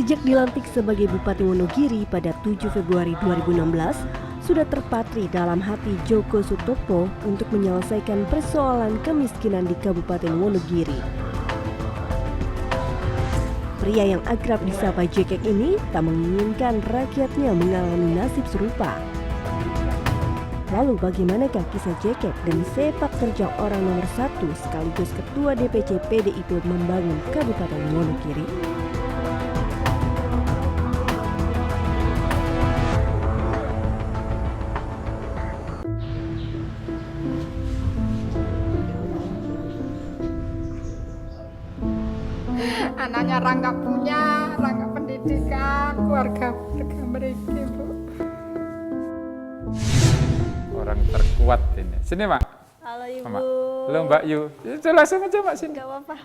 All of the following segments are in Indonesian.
Sejak dilantik sebagai Bupati Wonogiri pada 7 Februari 2016, sudah terpatri dalam hati Djoko Sutopo untuk menyelesaikan persoalan kemiskinan di Kabupaten Wonogiri. Pria yang akrab disapa Jekek ini tak menginginkan rakyatnya mengalami nasib serupa. Lalu bagaimanakah kisah Jekek dan sepak terjang orang nomor 1 sekaligus Ketua DPC PDIP membangun Kabupaten Wonogiri? Anaknya Rangga punya, Rangga pendidikan, keluarga mereka, Bu. Orang terkuat ini. Sini, Mak. Halo Ibu. Mak. Halo Mbak Yu. Ya, langsung aja, Mak, sini. Gak apa-apa.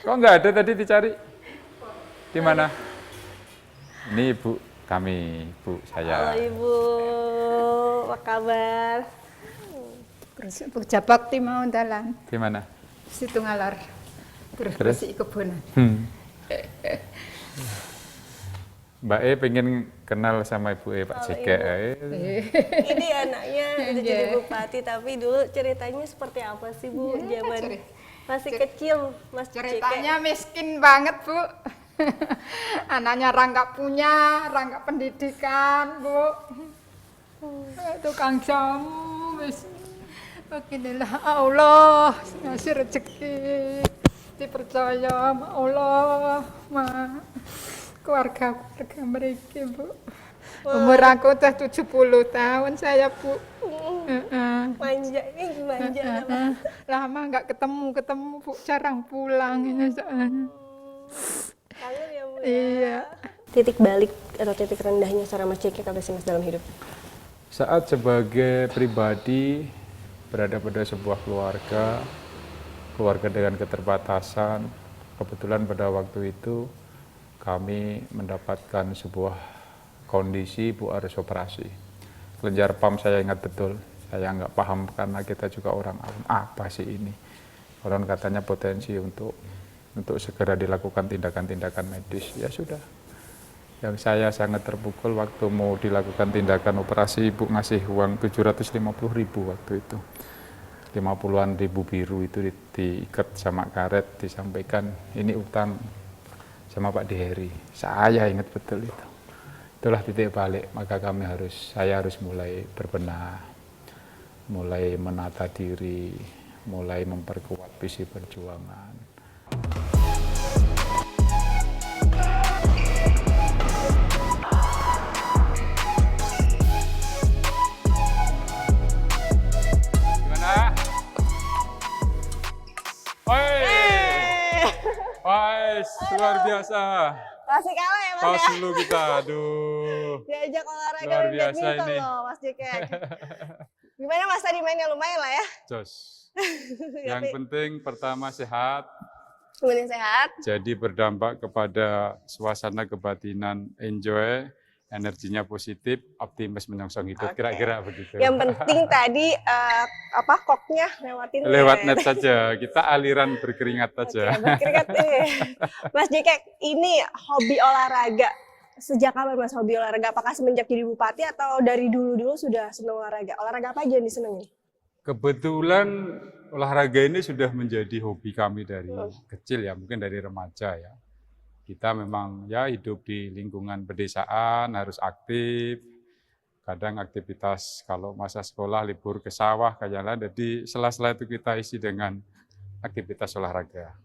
Kok nggak ada tadi dicari? Di mana? Ini Ibu kami, Bu saya. Halo Ibu, apa kabar? Kerja bakti mau dalan, Di mana? situ ngalor. Terus Terus? bersih kebunan. Mbak E pengen kenal sama Ibu E, Pak Jekek. Ini anaknya udah jadi bupati, tapi dulu ceritanya seperti apa sih Bu? Iya, Zaman cerita. masih kecil, Mas Ceritanya miskin banget, Bu. Anaknya Rangga punya, Rangga pendidikan, Bu. Tukang jamu, wis. Beginilah Allah ngasih rezeki. Dipercaya sama Allah, ma. Keluarga mereka, Bu. Umur aku udah 70 tahun saya, Bu. Manja, ini manja. Lama nggak ketemu, Bu. Jarang pulang ini soalnya. Kangen ya Bu ya? Iya. Titik balik atau titik rendahnya seorang Mas Jekek apa sih Mas dalam hidup? Saat sebagai pribadi berada pada sebuah keluarga dengan keterbatasan, kebetulan pada waktu itu kami mendapatkan sebuah kondisi Ibu harus operasi. Kelenjar pam saya ingat betul, saya nggak paham karena kita juga orang awam, apa sih ini? Orang katanya potensi untuk segera dilakukan tindakan-tindakan medis, ya sudah. Yang saya sangat terpukul waktu mau dilakukan tindakan operasi, Ibu ngasih uang 750.000 waktu itu. 50-an ribu biru itu diikat sama karet, disampaikan ini utang sama Pak Diheri. Saya ingat betul itu. Itulah titik balik, maka saya harus mulai berbenah, mulai menata diri, mulai memperkuat visi perjuangan. Luar biasa. Masih kalah ya Mas Tos ya? dulu kita, aduh. Diajak olahraga Luar main biasa badminton ini. loh Mas Jekek. Gimana Mas tadi mainnya lumayan lah ya? Jos. Yang penting pertama sehat, Kemudian sehat. jadi berdampak kepada suasana kebatinan, enjoy, energinya positif, optimis menyongsong hidup, kira-kira begitu. Yang penting tadi koknya lewatin Lewat net saja, kita aliran berkeringat saja. Oke, berkeringat Mas Jekek, ini hobi olahraga. Sejak kapan Mas hobi olahraga? Apakah semenjak jadi bupati atau dari dulu sudah senang olahraga? Olahraga apa aja yang disenangi? Kebetulan olahraga ini sudah menjadi hobi kami dari kecil ya, mungkin dari remaja ya. Kita memang ya hidup di lingkungan pedesaan, harus aktif. Kadang aktivitas kalau masa sekolah libur ke sawah kayaknya, jadi sela-sela itu kita isi dengan aktivitas olahraga.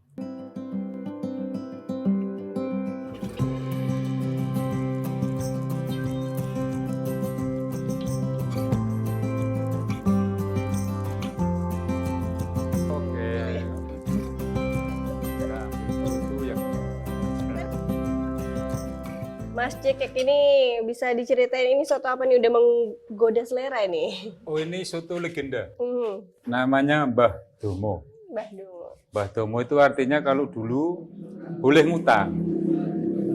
Mas Jekek ini bisa diceritain ini soto apa nih udah menggoda selera ini? Oh ini soto legenda, namanya Mbah Domo. Mbah Domo. Mbah Domo itu artinya kalau dulu boleh ngutang.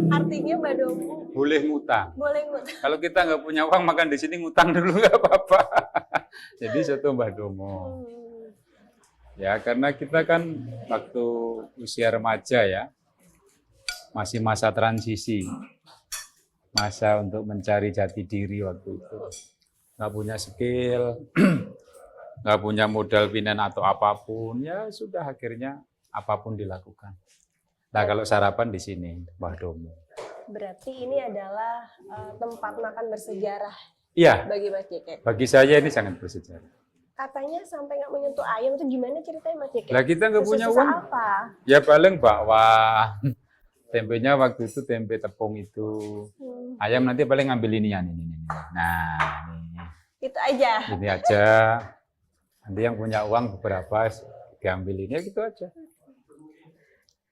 Artinya Mbah Domo? Boleh ngutang. Boleh ngutang. Kalau kita nggak punya uang makan di sini ngutang dulu nggak apa-apa. Jadi soto Mbah Domo. Ya karena kita kan waktu usia remaja ya, masih masa transisi. masa untuk mencari jati diri waktu itu. Nggak punya skill, nggak punya modal pindah atau apapun, ya sudah akhirnya apapun dilakukan. Nah kalau sarapan di sini, Mbah Domo. Berarti ini adalah tempat makan bersejarah Iya, bagi Mas Jekek. bagi saya ini sangat bersejarah. Katanya sampai nggak menyentuh ayam itu gimana ceritanya Mas Jekek? Lah kita nggak punya Sesusah uang, apa? ya paling bakwan. Tempenya waktu itu tempe tepung itu. Ayam nanti paling ngambil ini. Nah, ini. Itu aja. Ini aja. Nanti yang punya uang beberapa diambil ini, ya gitu aja.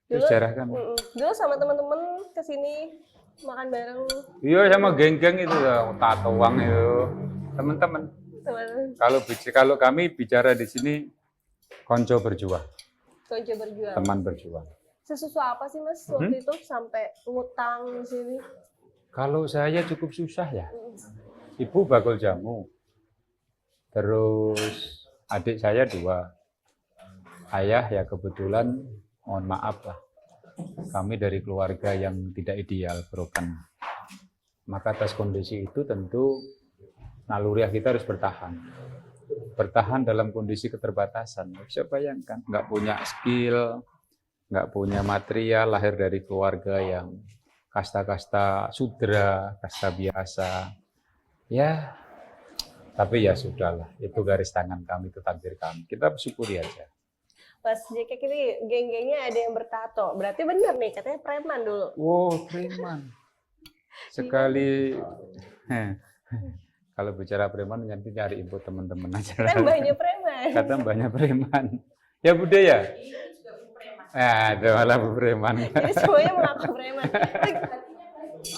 Dulu, Sejarah kan. dulu sama teman-teman kesini makan bareng Iya sama geng-geng itu, tatoan itu. Teman-teman. teman Kalau kami bicara di sini, konco berjuang, Konco berjuang. teman berjuang. Sesusah apa sih Mas waktu itu sampai ngutang di sini? Kalau saya cukup susah ya. Ibu bakul jamu. Terus adik saya 2. Ayah ya kebetulan mohon maaf lah. Kami dari keluarga yang tidak ideal, broken. Maka atas kondisi itu tentu naluriah kita harus bertahan. Bertahan dalam kondisi keterbatasan. Nggak bisa bayangkan, nggak punya skill, nggak punya material, lahir dari keluarga yang kasta-kasta sudra, kasta biasa. Ya, tapi ya sudahlah, itu garis tangan kami, itu takdir kami. Kita bersyukuri aja. Pas Jekek ini geng-gengnya ada yang bertato. Berarti bener nih katanya preman dulu. Wow, preman. Sekali, kalau bicara preman nanti nyari info teman-teman aja. Kan banyak preman. Kata banyak preman. Ya budaya. Ada malah Bu preman. Jadi semuanya mengaku preman.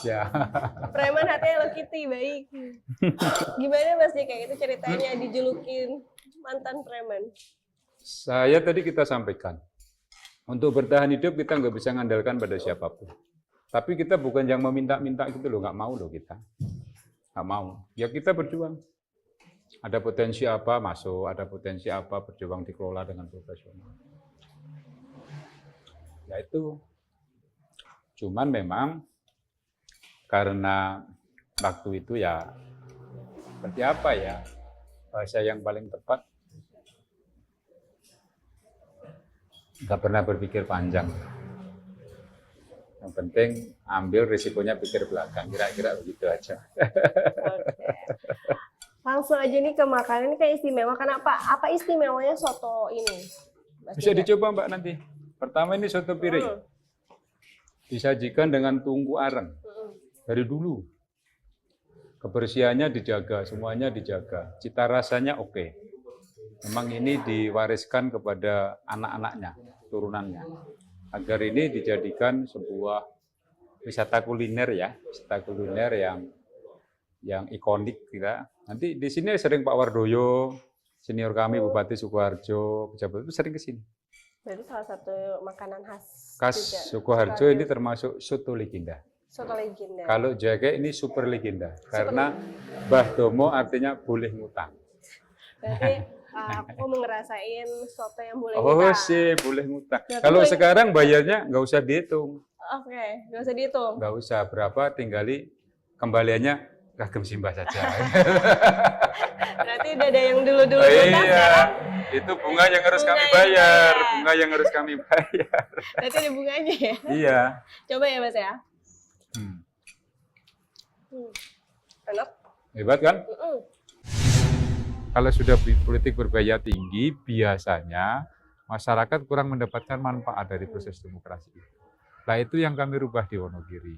Ya. Preman hatinya Hello Kitty, baik. Gimana Mas Jekek itu ceritanya dijulukin mantan preman? Saya tadi kita sampaikan, untuk bertahan hidup kita nggak bisa mengandalkan pada siapapun. Tapi kita bukan yang meminta-minta gitu loh, nggak mau loh kita. Nggak mau. Ya kita berjuang. Ada potensi apa masuk, ada potensi apa berjuang dikelola dengan profesional. Ya itu. Cuman memang karena waktu itu ya seperti apa ya, bahasa yang paling tepat, nggak pernah berpikir panjang. Yang penting ambil risikonya, pikir belakang, kira-kira begitu aja. Oke. Langsung aja nih ke makanan, ini kayak istimewa. Kenapa? Apa istimewanya soto ini? Mas Bisa Jekek? dicoba Mbak nanti. Pertama ini soto piring. Disajikan dengan tungku areng. Dari dulu. Kebersihannya dijaga, semuanya dijaga. Cita rasanya oke. Memang ini diwariskan kepada anak-anaknya, turunannya. Agar ini dijadikan sebuah wisata kuliner ya, wisata kuliner yang ikonik kita. Nanti di sini sering Pak Wardoyo, senior kami Bupati Sukoharjo, pejabat itu sering ke sini. Berarti salah satu makanan khas Khas juga. Sukoharjo ini termasuk soto legenda. Soto legenda. Kalau Jekek ini super legenda, karena Mbah Domo artinya boleh ngutang. Berarti aku mau ngerasain soto yang boleh Oh ngutang. sih, boleh ngutang. Berarti Kalau boleh- sekarang bayarnya nggak usah dihitung, Oke, nggak usah dihitung. nggak usah berapa, tinggali kembaliannya kagem simbah saja. Berarti udah ada yang dulu-dulu Oh, ngutang, iya, sekarang itu bunga yang harus Bunga kami yang bayar, bayar. bunga yang harus kami bayar. berarti ada bunganya ya. Iya. Coba ya Mas ya. Hmm. Enak. Hebat kan? Mm-mm. Kalau sudah politik berbiaya tinggi, biasanya masyarakat kurang mendapatkan manfaat dari proses demokrasi. Nah itu yang kami rubah di Wonogiri.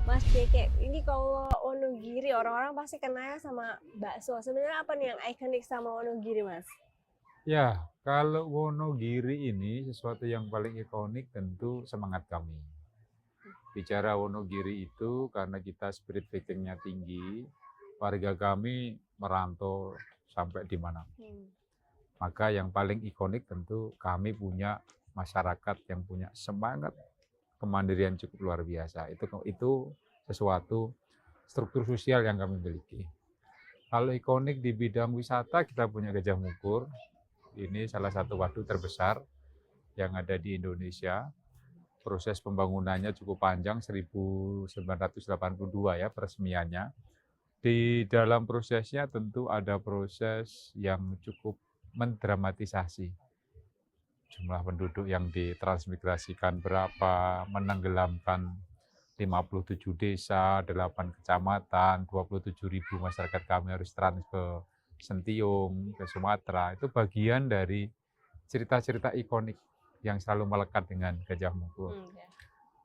Mas Jekek, ini kalau Wonogiri orang-orang pasti kenal sama bakso. Sebenarnya apa nih yang ikonik sama Wonogiri, Mas? Ya, kalau Wonogiri ini sesuatu yang paling ikonik tentu semangat kami. Bicara Wonogiri itu karena kita spirit backingnya tinggi, warga kami merantau sampai di mana. Maka yang paling ikonik tentu kami punya masyarakat yang punya semangat kemandirian cukup luar biasa. Itu sesuatu struktur sosial yang kami miliki. Kalau ikonik di bidang wisata, kita punya Gajah Mukur. Ini salah satu waduk terbesar yang ada di Indonesia. Proses pembangunannya cukup panjang, 1982 ya peresmiannya. Di dalam prosesnya tentu ada proses yang cukup mendramatisasi. Jumlah penduduk yang ditransmigrasikan berapa, menenggelamkan 57 desa, 8 kecamatan, 27.000 masyarakat kami harus trans ke Sentiung, ke Sumatera. Itu bagian dari cerita-cerita ikonik yang selalu melekat dengan Gajah Mukur.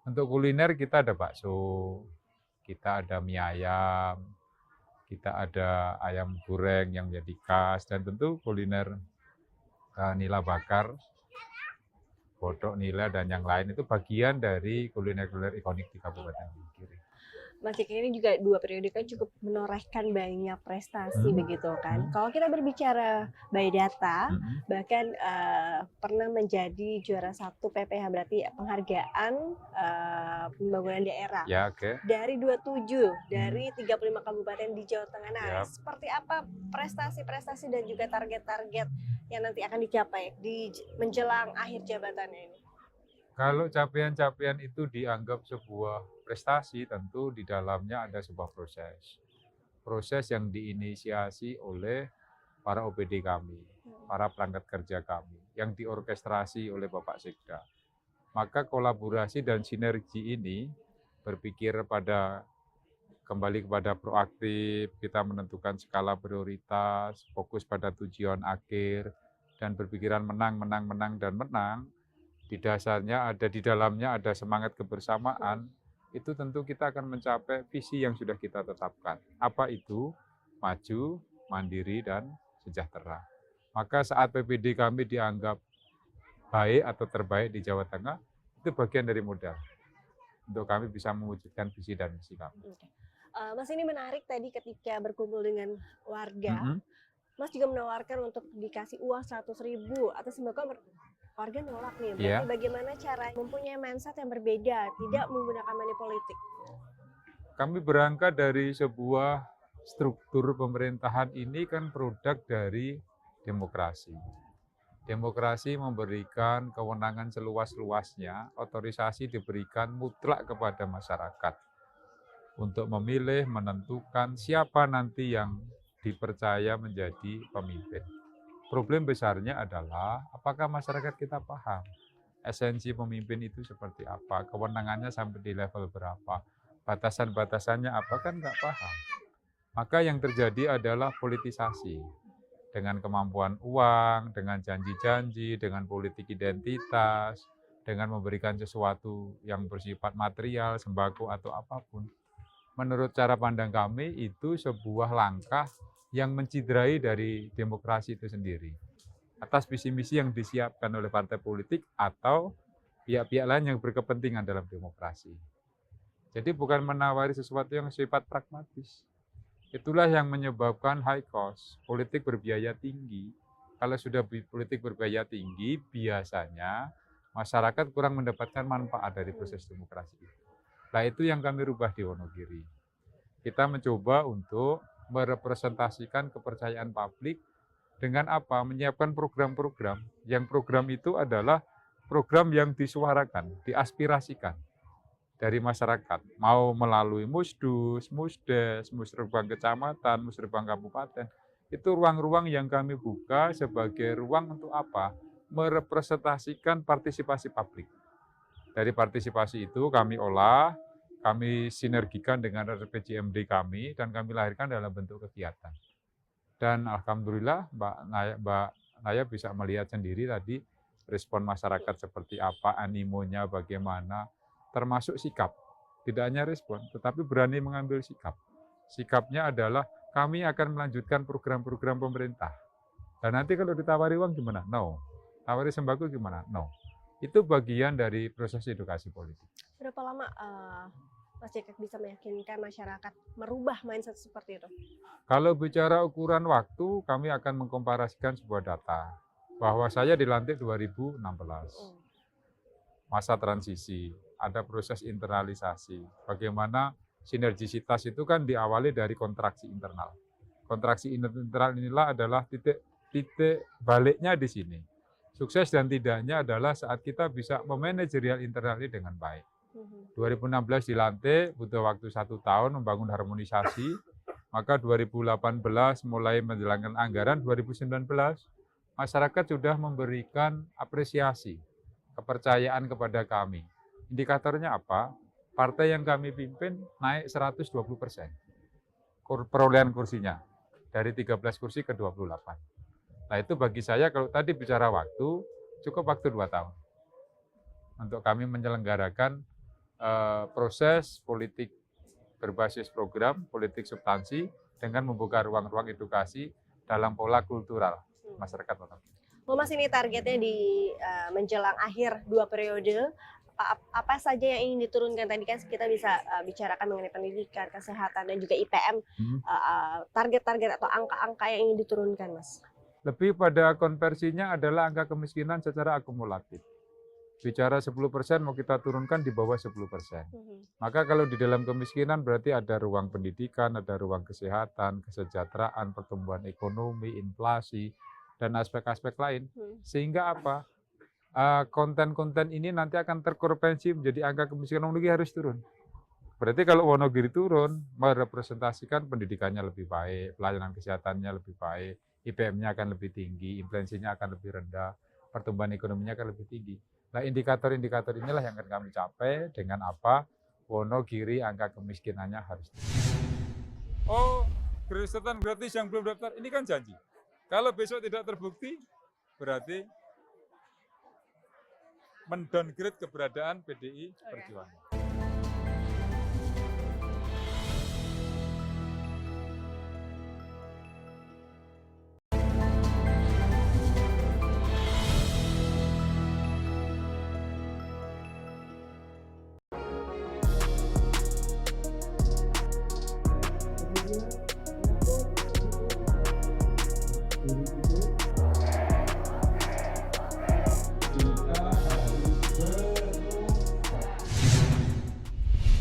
Untuk kuliner kita ada bakso, kita ada mie ayam, kita ada ayam goreng yang jadi khas, dan tentu kuliner nila bakar, bodok nila dan yang lain itu bagian dari kuliner-kuliner ikonik di Kabupaten Wonogiri. Mas Jekek ini juga 2 periode kan cukup menorehkan banyak prestasi begitu kan. Kalau kita berbicara by data, bahkan pernah menjadi juara 1 PPH, berarti penghargaan pembangunan daerah. Ya, oke. Dari 27 dari 35 kabupaten di Jawa Tengah. Nah, Yap. seperti apa prestasi-prestasi dan juga target-target yang nanti akan dicapai di menjelang akhir jabatannya ini? Kalau capaian-capaian itu dianggap sebuah prestasi, tentu di dalamnya ada sebuah proses. Proses yang diinisiasi oleh para OPD kami, para perangkat kerja kami, yang diorkestrasi oleh Bapak Sekda. Maka kolaborasi dan sinergi ini berpikir kembali kepada proaktif, kita menentukan skala prioritas, fokus pada tujuan akhir, dan berpikiran menang, menang, menang, dan menang. Di dasarnya di dalamnya ada semangat kebersamaan, itu tentu kita akan mencapai visi yang sudah kita tetapkan. Apa itu? Maju, mandiri, dan sejahtera. Maka saat PPD kami dianggap baik atau terbaik di Jawa Tengah, itu bagian dari modal untuk kami bisa mewujudkan visi dan misi kami. Mas, ini menarik tadi ketika berkumpul dengan warga, Mas juga menawarkan untuk dikasih uang 100.000 atau sembako. Warga nolak nih, berarti bagaimana cara mempunyai mindset yang berbeda, tidak menggunakan money politik? Kami berangkat dari sebuah struktur pemerintahan ini kan produk dari demokrasi. Demokrasi memberikan kewenangan seluas-luasnya, otorisasi diberikan mutlak kepada masyarakat untuk memilih, menentukan siapa nanti yang dipercaya menjadi pemimpin. Problem besarnya adalah apakah masyarakat kita paham esensi pemimpin itu seperti apa, kewenangannya sampai di level berapa, batasan-batasannya apa, kan nggak paham. Maka yang terjadi adalah politisasi dengan kemampuan uang, dengan janji-janji, dengan politik identitas, dengan memberikan sesuatu yang bersifat material, sembako atau apapun. Menurut cara pandang kami itu sebuah langkah yang menciderai dari demokrasi itu sendiri atas visi misi yang disiapkan oleh partai politik atau pihak-pihak lain yang berkepentingan dalam demokrasi. Jadi bukan menawari sesuatu yang sifat pragmatis. Itulah yang menyebabkan high cost, politik berbiaya tinggi. Kalau sudah politik berbiaya tinggi, biasanya masyarakat kurang mendapatkan manfaat dari proses demokrasi itu. Nah, itu yang kami rubah di Wonogiri. Kita mencoba untuk merepresentasikan kepercayaan publik dengan apa? Menyiapkan program-program. Yang program itu adalah program yang disuarakan, diaspirasikan dari masyarakat. Mau melalui musdus, musdes, musrebang kecamatan, musrebang kabupaten. Itu ruang-ruang yang kami buka sebagai ruang untuk apa? Merepresentasikan partisipasi publik. Dari partisipasi itu kami olah, kami sinergikan dengan RPJMD kami, dan kami lahirkan dalam bentuk kegiatan. Dan alhamdulillah Mbak Naya bisa melihat sendiri tadi respon masyarakat seperti apa, animonya bagaimana, termasuk sikap. Tidak hanya respon, tetapi berani mengambil sikap. Sikapnya adalah kami akan melanjutkan program-program pemerintah. Dan nanti kalau ditawari uang gimana? No. Tawari sembako gimana? No. Itu bagian dari proses edukasi politik. Berapa lama Mas Jekek bisa meyakinkan masyarakat merubah mindset seperti itu? Kalau bicara ukuran waktu, kami akan mengkomparasikan sebuah data bahwa saya dilantik 2016, masa transisi, ada proses internalisasi. Bagaimana sinergisitas itu kan diawali dari kontraksi internal. Kontraksi internal inilah adalah titik baliknya di sini. Sukses dan tidaknya adalah saat kita bisa memanajerial internal ini dengan baik. 2016 dilantik, butuh waktu 1 tahun membangun harmonisasi, maka 2018 mulai menjalankan anggaran, 2019 masyarakat sudah memberikan apresiasi, kepercayaan kepada kami. Indikatornya apa? Partai yang kami pimpin naik 120% perolehan kursinya, dari 13 kursi ke 28. Nah itu bagi saya kalau tadi bicara waktu, cukup waktu 2 tahun untuk kami menyelenggarakan proses politik berbasis program, politik substansi dengan membuka ruang-ruang edukasi dalam pola kultural masyarakat. Mas, ini targetnya di menjelang akhir 2 periode, apa saja yang ingin diturunkan? Tadi kan kita bisa bicarakan mengenai pendidikan, kesehatan, dan juga IPM. Target-target atau angka-angka yang ingin diturunkan, Mas? Lebih pada konversinya adalah angka kemiskinan secara akumulatif. Bicara 10% mau kita turunkan di bawah 10%. Maka kalau di dalam kemiskinan berarti ada ruang pendidikan, ada ruang kesehatan, kesejahteraan, pertumbuhan ekonomi, inflasi, dan aspek-aspek lain. Sehingga apa? Konten-konten ini nanti akan terkorelasi menjadi angka kemiskinan Wonogiri harus turun. Berarti kalau Wonogiri turun, merepresentasikan pendidikannya lebih baik, pelayanan kesehatannya lebih baik, IPM-nya akan lebih tinggi, inflasinya akan lebih rendah, pertumbuhan ekonominya akan lebih tinggi. Nah, indikator-indikator inilah yang akan kami capai dengan apa? Wonogiri angka kemiskinannya harus tinggi. Oh, kesehatan gratis yang belum daftar, ini kan janji. Kalau besok tidak terbukti, berarti mendowngrade keberadaan PDI Perjuangan.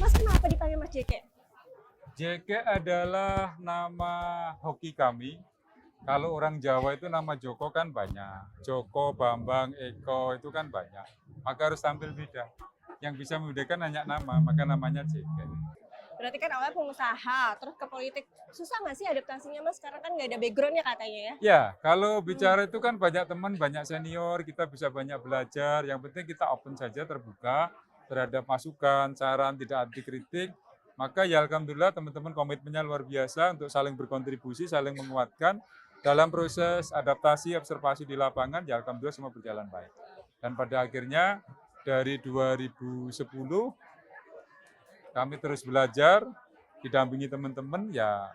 Mas, kenapa dipanggil Mas Jekek? Jekek adalah nama hoki kami. Kalau orang Jawa itu nama Joko kan banyak. Joko, Bambang, Eko itu kan banyak. Maka harus tampil beda. Yang bisa membedakan hanya nama, maka namanya Jekek. Berarti kan awalnya pengusaha, terus ke politik. Susah nggak sih adaptasinya, Mas? Karena kan nggak ada background-nya katanya ya. Ya, kalau bicara itu kan banyak teman, banyak senior, kita bisa banyak belajar. Yang penting kita open saja, terbuka terhadap masukan, saran, tidak anti kritik. Maka ya alhamdulillah teman-teman komitmennya luar biasa untuk saling berkontribusi, saling menguatkan. Dalam proses adaptasi, observasi di lapangan, ya alhamdulillah semua berjalan baik. Dan pada akhirnya dari 2010, kami terus belajar, didampingi teman-teman, ya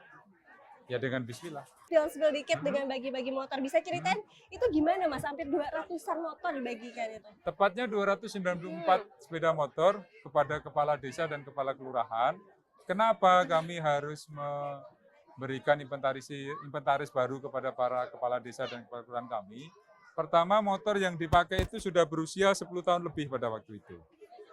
dengan bismillah. Spill dikit dengan bagi-bagi motor. Bisa ceritain itu gimana, Mas? Hampir 200-an motor dibagikan itu. Tepatnya 294 sepeda motor kepada kepala desa dan kepala kelurahan. Kenapa kami harus memberikan inventaris baru kepada para kepala desa dan kepala kelurahan kami? Pertama, motor yang dipakai itu sudah berusia 10 tahun lebih pada waktu itu.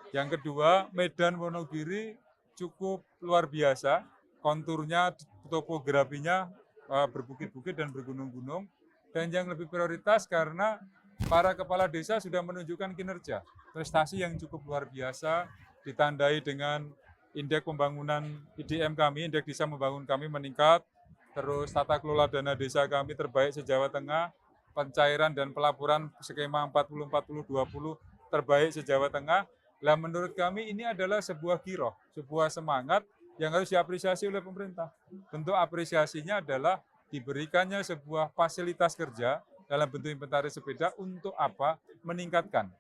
Yang kedua, medan Wonogiri cukup luar biasa, konturnya, topografinya berbukit-bukit dan bergunung-gunung. Dan yang lebih prioritas karena para kepala desa sudah menunjukkan kinerja, prestasi yang cukup luar biasa, ditandai dengan indeks pembangunan IDM kami, indeks desa membangun kami meningkat, terus tata kelola dana desa kami terbaik se-Jawa Tengah, pencairan dan pelaporan skema 40-40-20 terbaik se-Jawa Tengah. Nah, menurut kami ini adalah sebuah giroh, sebuah semangat yang harus diapresiasi oleh pemerintah. Bentuk apresiasinya adalah diberikannya sebuah fasilitas kerja dalam bentuk inventaris sepeda untuk apa? Meningkatkan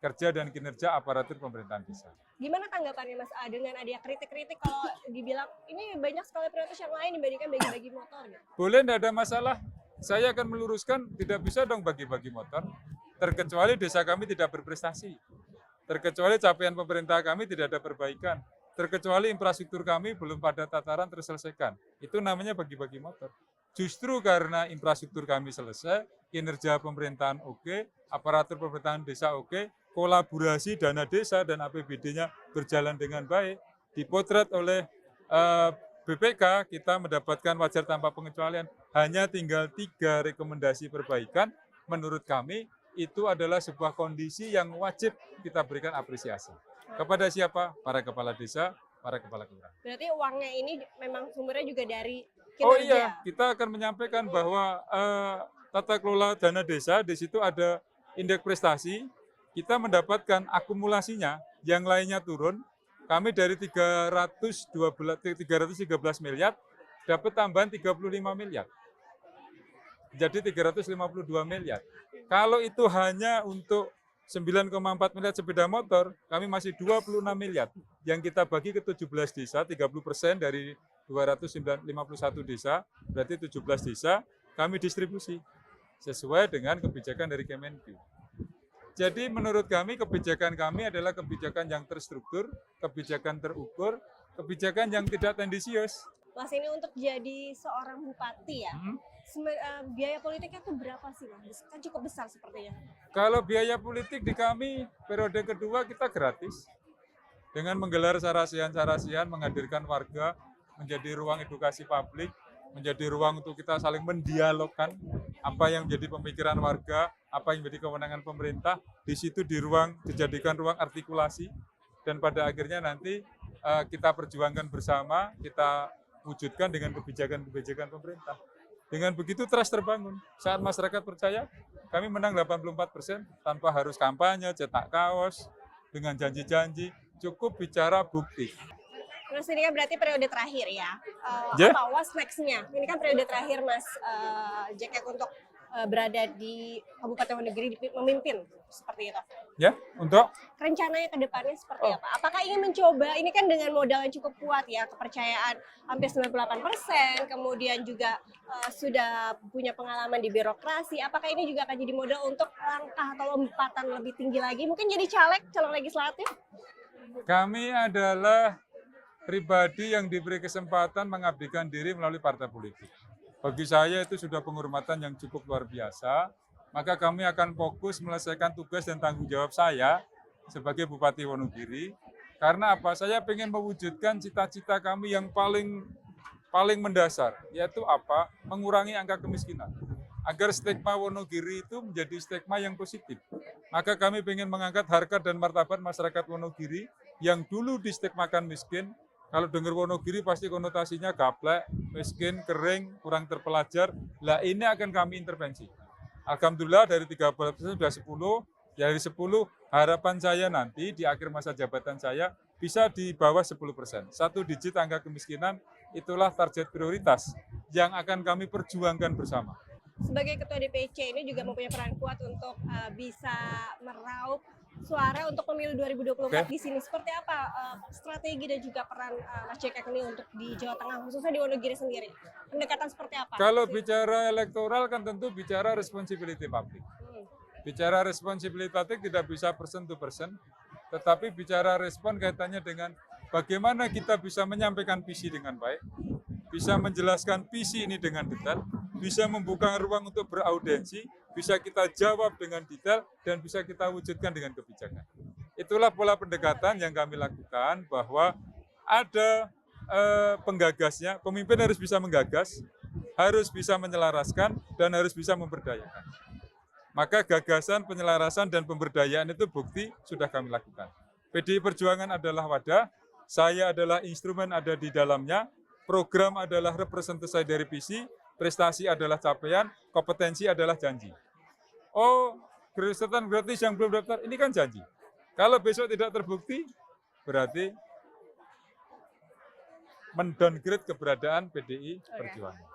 kerja dan kinerja aparatur pemerintahan desa. Gimana tanggapannya, Mas, dengan ada kritik-kritik kalau dibilang ini banyak sekali prioritas yang lain dibandingkan bagi-bagi motor? Gitu? Boleh, tidak ada masalah. Saya akan meluruskan, tidak bisa dong bagi-bagi motor, terkecuali desa kami tidak berprestasi. terkecuali capaian pemerintah kami tidak ada perbaikan, terkecuali infrastruktur kami belum pada tataran terselesaikan. Itu namanya bagi-bagi motor. Justru karena infrastruktur kami selesai, kinerja pemerintahan oke, aparatur pemerintahan desa oke, kolaborasi dana desa dan APBD-nya berjalan dengan baik, dipotret oleh BPK, kita mendapatkan wajar tanpa pengecualian. Hanya tinggal 3 rekomendasi perbaikan, menurut kami itu adalah sebuah kondisi yang wajib kita berikan apresiasi. Kepada siapa? Para kepala desa, para kepala kelurahan. Berarti uangnya ini memang sumbernya juga dari kinerja. Oh iya, kita akan menyampaikan bahwa tata kelola dana desa, di situ ada indeks prestasi, kita mendapatkan akumulasinya, yang lainnya turun, kami dari 313 miliar, dapat tambahan 35 miliar. Jadi 352 miliar. Kalau itu hanya untuk 9,4 miliar sepeda motor, kami masih 26 miliar. Yang kita bagi ke 17 desa, 30% dari 251 desa, berarti 17 desa, kami distribusi. Sesuai dengan kebijakan dari Kemenq. Jadi menurut kami, kebijakan kami adalah kebijakan yang terstruktur, kebijakan terukur, kebijakan yang tidak tendensius. Mas, ini untuk jadi seorang bupati ya, biaya politiknya itu berapa sih Mas? Kan cukup besar sepertinya. Kalau biaya politik di kami, periode kedua kita gratis. Dengan menggelar sarasian-sarasian, menghadirkan warga, menjadi ruang edukasi publik, menjadi ruang untuk kita saling mendialogkan apa yang menjadi pemikiran warga, apa yang menjadi kewenangan pemerintah, di situ dijadikan ruang artikulasi, dan pada akhirnya nanti kita perjuangkan bersama, kita wujudkan dengan kebijakan-kebijakan pemerintah. Dengan begitu trust terbangun. Saat masyarakat percaya, kami menang 84% tanpa harus kampanye, cetak kaos, dengan janji-janji, cukup bicara bukti. Terus ini kan berarti periode terakhir ya. Apa what's next-nya? Ini kan periode terakhir Mas Jack untuk berada di Kabupaten Wonogiri memimpin seperti itu. Ya, untuk rencananya ke depannya seperti apa? Apakah ingin mencoba, ini kan dengan modal yang cukup kuat ya, kepercayaan hampir 98%, kemudian juga sudah punya pengalaman di birokrasi, apakah ini juga akan jadi modal untuk langkah atau lompatan lebih tinggi lagi, mungkin jadi calon legislatif? Kami adalah pribadi yang diberi kesempatan mengabdikan diri melalui partai politik. Bagi saya itu sudah penghormatan yang cukup luar biasa, maka kami akan fokus menyelesaikan tugas dan tanggung jawab saya sebagai Bupati Wonogiri. Karena apa? Saya ingin mewujudkan cita-cita kami yang paling mendasar, yaitu apa? Mengurangi angka kemiskinan. Agar stigma Wonogiri itu menjadi stigma yang positif. Maka kami ingin mengangkat harkat dan martabat masyarakat Wonogiri yang dulu distigmakan miskin. Kalau dengar Wonogiri pasti konotasinya gaplek, miskin, kering, kurang terpelajar. Lah ini akan kami intervensi. Alhamdulillah dari 13% sudah 10. Dari 10 harapan saya nanti di akhir masa jabatan saya bisa di bawah 10%. 1 digit angka kemiskinan itulah target prioritas yang akan kami perjuangkan bersama. Sebagai Ketua DPC ini juga mempunyai peran kuat untuk bisa meraup suara untuk pemilu 2024 di sini. Seperti apa strategi dan juga peran Mas Jack ini untuk di Jawa Tengah, khususnya di Wonogiri sendiri? Pendekatan seperti apa? Kalau bicara elektoral kan tentu bicara responsibility public. Bicara responsibility public tidak bisa person to person, tetapi bicara respon kaitannya dengan bagaimana kita bisa menyampaikan visi dengan baik, bisa menjelaskan visi ini dengan detail, bisa membuka ruang untuk beraudensi, bisa kita jawab dengan detail, dan bisa kita wujudkan dengan kebijakan. Itulah pola pendekatan yang kami lakukan, bahwa ada penggagasnya, pemimpin harus bisa menggagas, harus bisa menyelaraskan, dan harus bisa memberdayakan. Maka gagasan, penyelarasan, dan pemberdayaan itu bukti sudah kami lakukan. PDI Perjuangan adalah wadah, saya adalah instrumen ada di dalamnya, program adalah representasi dari visi, prestasi adalah capaian, kompetensi adalah janji. Oh, kegiatan gratis yang belum daftar, ini kan janji. Kalau besok tidak terbukti, berarti mendowngrade keberadaan PDI Perjuangan.